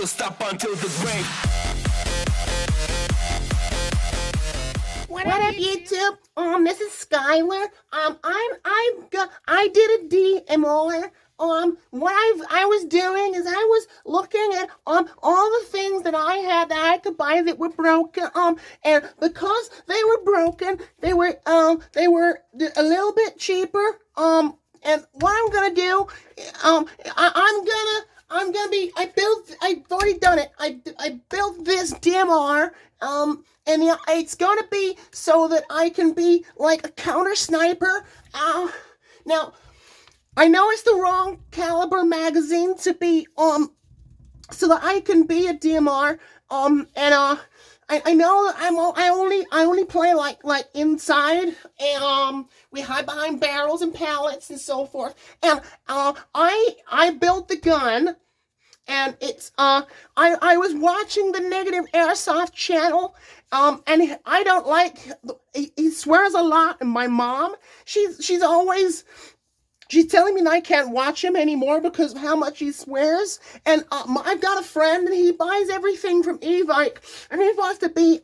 never stop until the grave. What up, YouTube? This is Skylar. I did a DMR. What I was doing is I was looking at all the things that I had that I could buy that were broken. And because they were broken, they were a little bit cheaper. And what I'm gonna do, I've already done it. I built this DMR. And yeah, it's gonna be so that I can be like a counter sniper. Now, I know it's the wrong caliber magazine to be, so that I can be a DMR. I know that I only play like inside, and we hide behind barrels and pallets and so forth. And I built the gun. And it's I was watching the Negative Airsoft channel, and I don't like, he swears a lot, and my mom, she's telling me that I can't watch him anymore because of how much he swears. And I've got a friend, and he buys everything from Evike, and he wants to be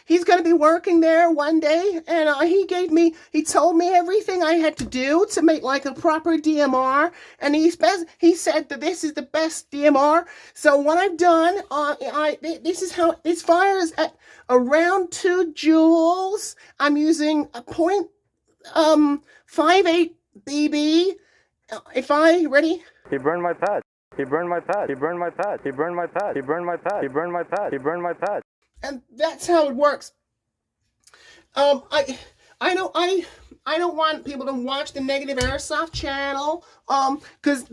he's going to be working there one day, and he told me everything I had to do to make like a proper DMR, and he said that this is the best DMR. So what I've done, this is how this fires at around 2 joules. I'm using a .58 BB. Ready? He burned my pad. He burned my pad. He burned my pad. He burned my pad. He burned my pad. He burned my pad. He burned my pad. And that's how it works. I don't want people to watch the Negative Airsoft channel, because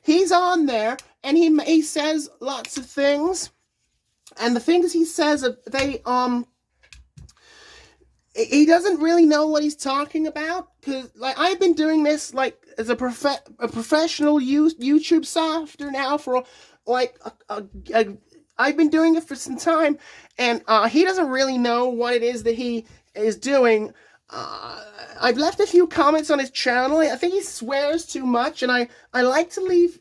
he's on there, and he says lots of things, and the things he says, he doesn't really know what he's talking about, because like I've been doing this like as a professional YouTube softer now for like I've been doing it for some time, and he doesn't really know what it is that he is doing. I've left a few comments on his channel. I think he swears too much, and I like to leave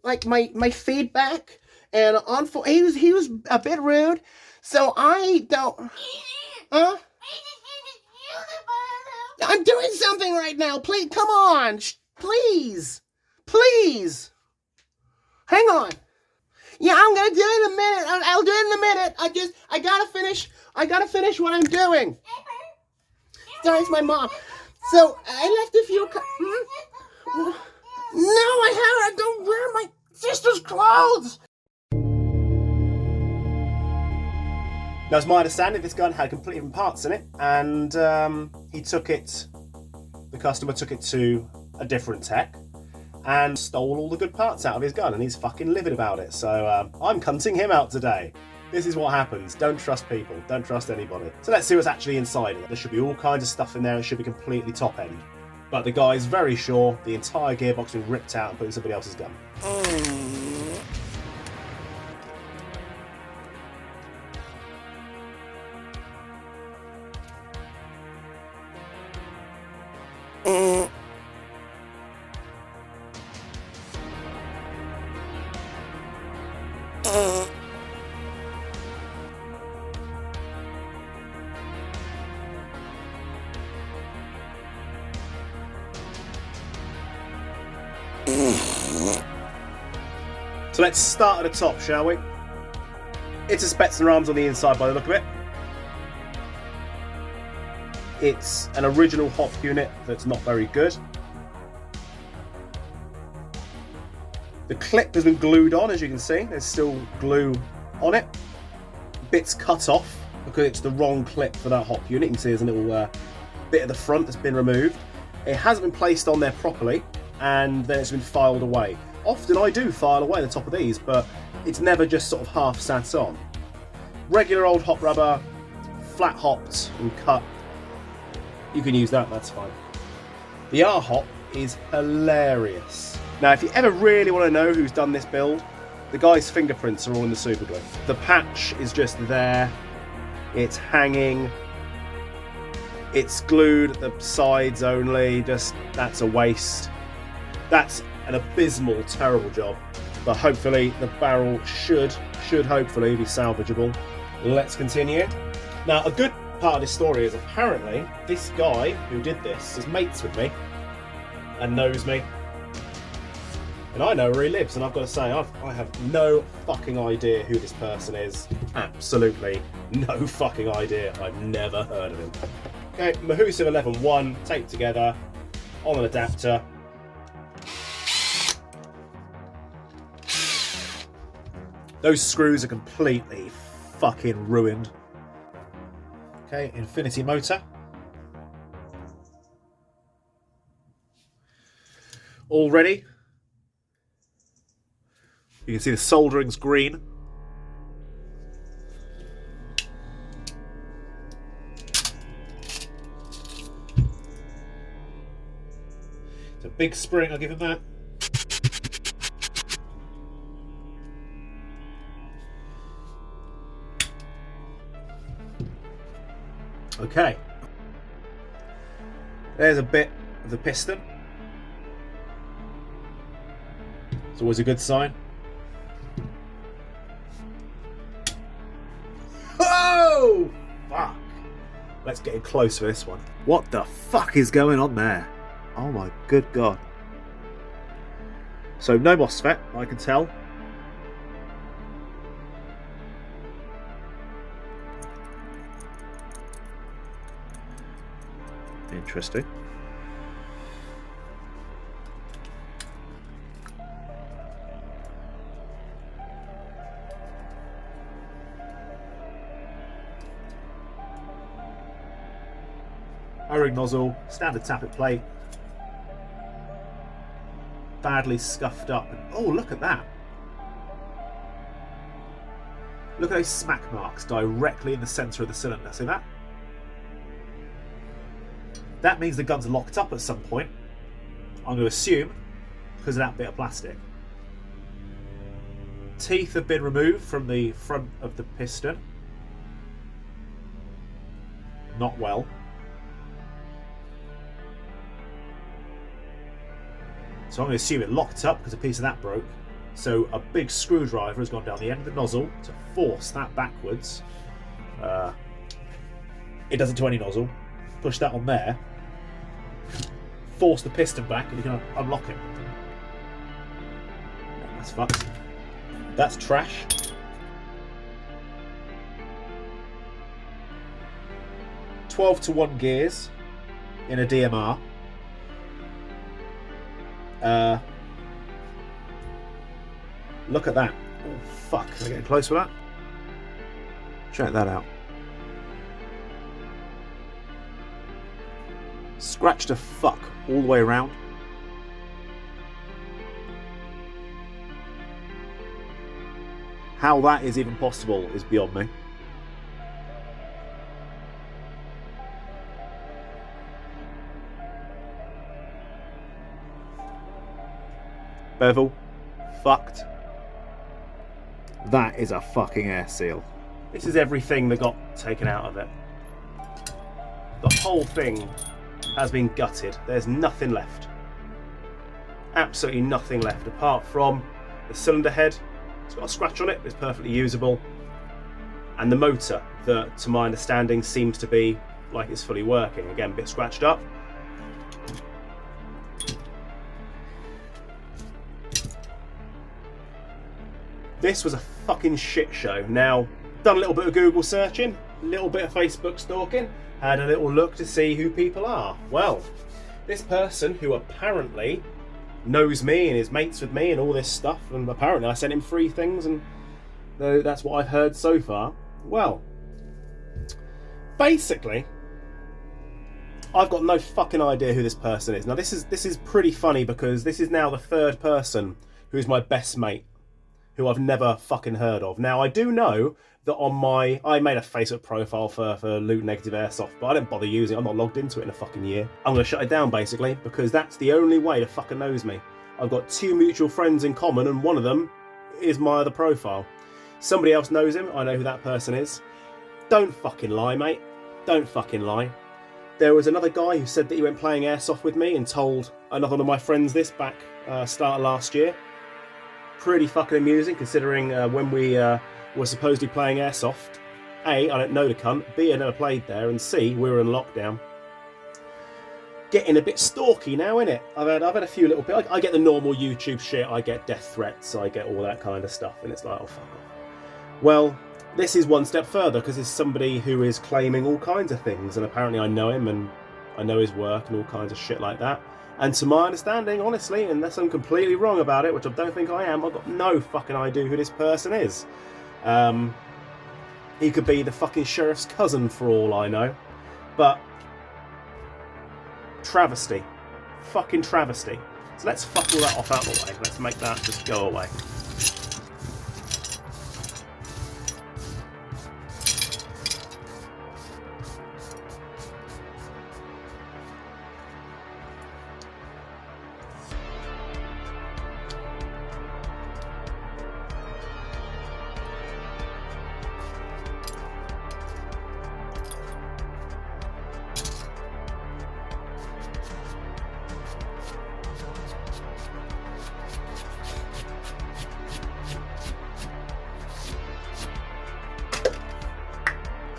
like my feedback. And he was a bit rude, so I don't. I'm doing something right now. Please, come on, please, hang on. Yeah, I'm gonna do it in a minute. I'll do it in a minute. I gotta finish what I'm doing. Sorry, it's my mom. So I left a few. No, I don't wear my sister's clothes. Now, it's my understanding this gun had completely different parts in it, and the customer took it to a different tech and stole all the good parts out of his gun, and he's fucking livid about it. So I'm cunting him out today. This is what happens. Don't trust people. Don't trust anybody. So let's see what's actually inside of it. There should be all kinds of stuff in there. It should be completely top end. But the guy's very sure the entire gearbox has been ripped out and put in somebody else's gun. So let's start at the top, shall we? It's a Spetsnaz arms on the inside by the look of it. It's an original hop unit that's not very good. The clip has been glued on, as you can see. There's still glue on it. Bits cut off because it's the wrong clip for that hop unit. You can see there's a little bit at the front that's been removed. It hasn't been placed on there properly, and then it's been filed away. Often I do file away the top of these, but it's never just sort of half sat on. Regular old hop rubber, flat hopped and cut. You can use that, that's fine. The R-hop is hilarious. Now, if you ever really want to know who's done this build, the guy's fingerprints are all in the super glue. The patch is just there. It's hanging. It's glued at the sides only. Just, that's a waste. That's an abysmal, terrible job. but hopefully the barrel should hopefully be salvageable. Let's continue. Now, a good part of this story is apparently this guy who did this is mates with me and knows me. And I know where he lives, and I've got to say, I have no fucking idea who this person is. Absolutely no fucking idea. I've never heard of him. Okay, Mahusiv 11.1 taped together on an adapter. Those screws are completely fucking ruined. Okay, infinity motor. All ready. You can see the soldering's green. It's a big spring, I'll give him that. Okay. There's a bit of the piston. It's always a good sign. Oh! Fuck! Let's get in close for this one. What the fuck is going on there? Oh my good god. So no MOSFET, I can tell. Interesting. O-ring nozzle, standard tappet plate. Badly scuffed up. Oh, look at that. Look at those smack marks directly in the centre of the cylinder. See that? That means the gun's locked up at some point. I'm going to assume because of that bit of plastic. Teeth have been removed from the front of the piston. Not well. So I'm going to assume it locked up because a piece of that broke. So a big screwdriver has gone down the end of the nozzle to force that backwards. It doesn't to any nozzle. Push that on there. Force the piston back and you can unlock it. That's fucked. That's trash. (12:1) gears in a DMR. Look at that. Oh fuck, can I get close with that? Check that out. Scratched to fuck all the way around. How that is even possible is beyond me. Bevel, fucked. That is a fucking air seal. This is everything that got taken out of it. The whole thing has been gutted. There's nothing left. Absolutely nothing left apart from the cylinder head. It's got a scratch on it, but it's perfectly usable. And the motor that, to my understanding, seems to be like it's fully working. Again, a bit scratched up. This was a fucking shit show. Now, done a little bit of Google searching, a little bit of Facebook stalking, had a little look to see who people are. Well, this person who apparently knows me and is mates with me and all this stuff, and apparently I sent him free things, and though that's what I've heard so far. Well, basically, I've got no fucking idea who this person is. Now this is pretty funny because this is now the third person who's my best mate, who I've never fucking heard of. Now, I do know that I made a Facebook profile for Loot Negative Airsoft, but I didn't bother using it. I'm not logged into it in a fucking year. I'm going to shut it down, basically, because that's the only way to fucking knows me. I've got 2 mutual friends in common, and one of them is my other profile. Somebody else knows him. I know who that person is. Don't fucking lie, mate. Don't fucking lie. There was another guy who said that he went playing Airsoft with me and told another one of my friends this back start of last year. pretty fucking amusing considering when we were supposedly playing Airsoft. A, I don't know the cunt. B, I never played there. And C, we were in lockdown. Getting a bit stalky now, innit? I've had a few little bit. I get the normal YouTube shit. I get death threats. I get all that kind of stuff. And it's like, oh, fuck off. Well, this is one step further because it's somebody who is claiming all kinds of things. And apparently I know him and I know his work and all kinds of shit like that. And to my understanding, honestly, unless I'm completely wrong about it, which I don't think I am, I've got no fucking idea who this person is. He could be the fucking sheriff's cousin for all I know. But travesty. Fucking travesty. So let's fuck all that off out of the way. Let's make that just go away.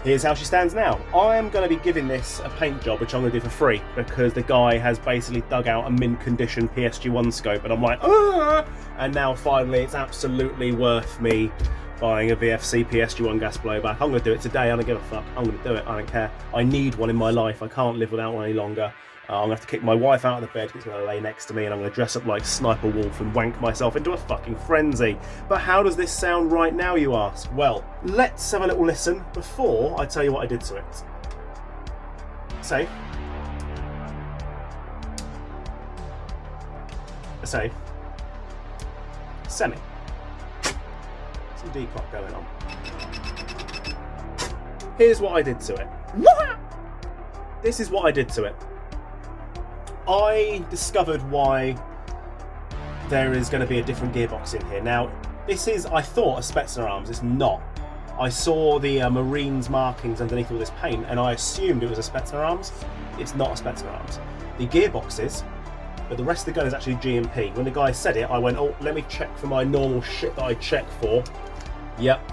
Here's how she stands now. I am going to be giving this a paint job, which I'm going to do for free, because the guy has basically dug out a mint condition PSG1 scope, and I'm like, ah! And now finally it's absolutely worth me buying a VFC PSG1 gas blowback. I'm going to do it today, I don't give a fuck. I'm going to do it, I don't care. I need one in my life, I can't live without one any longer. I'm going to have to kick my wife out of the bed, she's going to lay next to me, and I'm going to dress up like Sniper Wolf and wank myself into a fucking frenzy. But how does this sound right now, you ask? Well, let's have a little listen before I tell you what I did to it. Safe. A safe. Semi. Some declock going on. Here's what I did to it. This is what I did to it. I discovered why there is going to be a different gearbox in here. Now, this is, I thought, a Spetsnaz arms. It's not. I saw the Marines markings underneath all this paint, and I assumed it was a Spetsnaz arms. It's not a Spetsnaz arms. The gearbox is, but the rest of the gun is actually GMP. When the guy said it, I went, oh, let me check for my normal shit that I check for. Yep.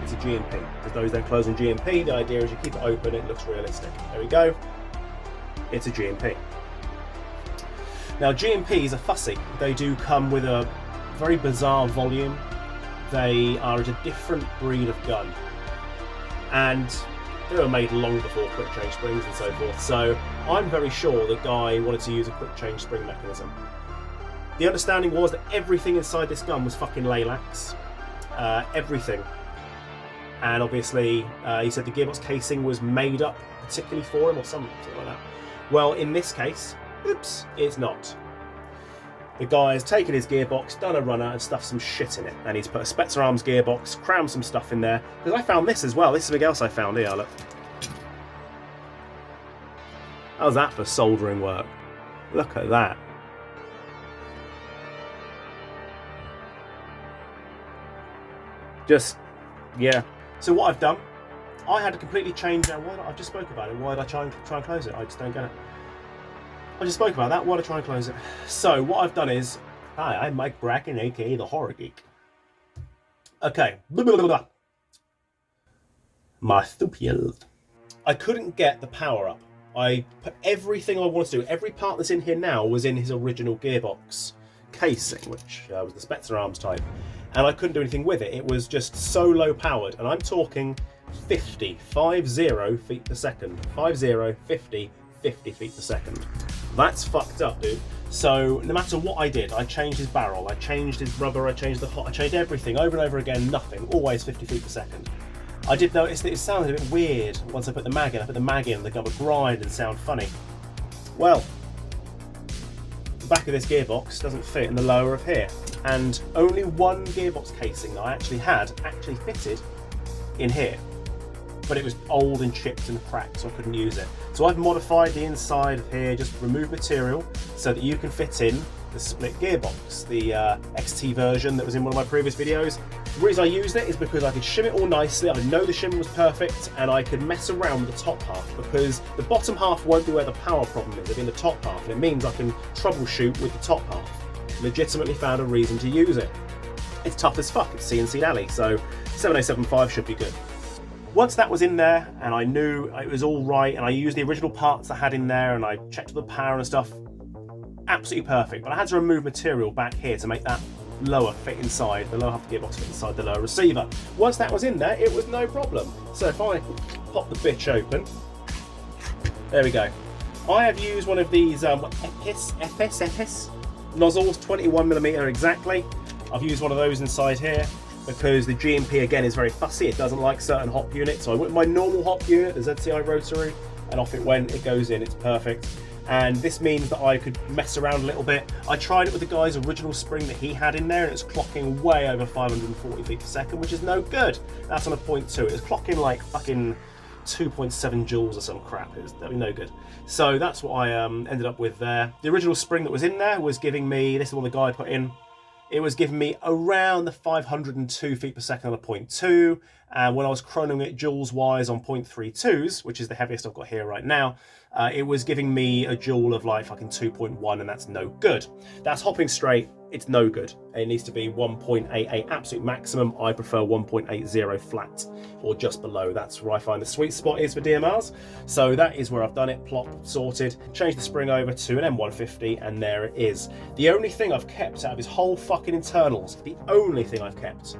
It's a GMP. Because those don't close on GMP, the idea is you keep it open, it looks realistic. There we go. It's a GMP. Now GMPs are fussy. They do come with a very bizarre volume. They are a different breed of gun. And they were made long before quick change springs and so forth. So I'm very sure the guy wanted to use a quick change spring mechanism. The understanding was that everything inside this gun was fucking Laylax. Everything. And obviously he said the gearbox casing was made up particularly for him or something like that. Well, in this case, oops, it's not. The guy has taken his gearbox, done a runner, and stuffed some shit in it. And he's put a Spetsnaz arms gearbox, crammed some stuff in there. Because I found this as well. This is something else I found here, look. How's that for soldering work? Look at that. Just, yeah. So what I've done, I had to completely change. I just spoke about it. Why did I try and close it? I just don't get it. I just spoke about that. Why did I try and close it? So what I've done is, hi, I'm Mike Bracken, aka the Horror Geek. Okay. Marsupial. I couldn't get the power up. I put everything I wanted to do. Every part that's in here now was in his original gearbox casing, which was the Spetsnaz arms type, and I couldn't do anything with it. It was just so low powered, and I'm talking 50 feet per second. 50 feet per second. That's fucked up, dude. So no matter what I did, I changed his barrel, I changed his rubber, I changed the hot, I changed everything over and over again, nothing, always 50 feet per second. I did notice that it sounded a bit weird once I put the mag in. I put the mag in, the gun would grind and sound funny. Well, the back of this gearbox doesn't fit in the lower of here, and only one gearbox casing that I actually had actually fitted in here. But it was old and chipped and cracked, so I couldn't use it. So I've modified the inside of here, just removed material so that you can fit in the split gearbox, the XT version that was in one of my previous videos. The reason I used it is because I could shim it all nicely, I know the shim was perfect, and I could mess around with the top half, because the bottom half won't be where the power problem is, it'll be in the top half, and it means I can troubleshoot with the top half. legitimately found a reason to use it. It's tough as fuck, it's CNC alley, so 7075 should be good. Once that was in there and I knew it was all right and I used the original parts I had in there and I checked the power and stuff, absolutely perfect. But I had to remove material back here to make that lower fit inside, the lower half of the gearbox fit inside the lower receiver. Once that was in there, it was no problem. So if I pop the bitch open, there we go. I have used one of these FS nozzles, 21mm exactly. I've used one of those inside here because the GMP again is very fussy. It doesn't like certain hop units. So I went with my normal hop unit, the ZCI rotary, and off it went. It goes in, it's perfect. And this means that I could mess around a little bit. I tried it with the guy's original spring that he had in there, and it's clocking way over 540 feet per second, which is no good. That's on a 0.2. It was clocking like fucking 2.7 joules or some crap. That'd be no good. So that's what I ended up with there. The original spring that was in there was giving me, this is what the guy put in, it was giving me around the 502 feet per second on a 0.2, and when I was chronoing it joules wise on 0.32s, which is the heaviest I've got here right now, it was giving me a joule of like fucking 2.1, and that's no good. That's hopping straight, it's no good. It needs to be 1.88 absolute maximum. I prefer 1.80 flat or just below. That's where I find the sweet spot is for DMRs. So that is where I've done it, plop, sorted, changed the spring over to an M150, and there it is. The only thing I've kept out of his whole fucking internals, the only thing I've kept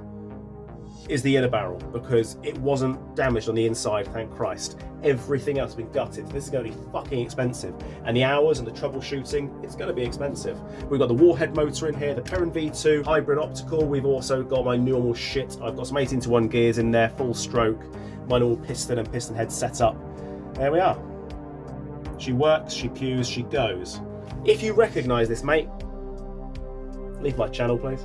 is the inner barrel, because it wasn't damaged on the inside, thank Christ. Everything else has been gutted. This is going to be fucking expensive, and the hours and the troubleshooting, it's going to be expensive. We've got the Warhead motor in here, the Perrin V2 hybrid optical. We've also got my normal shit. I've got some 18:1 gears in there, full stroke, my normal piston and piston head set up. There we are. She works, she pews, she goes. If you recognise this, mate, leave my channel, please.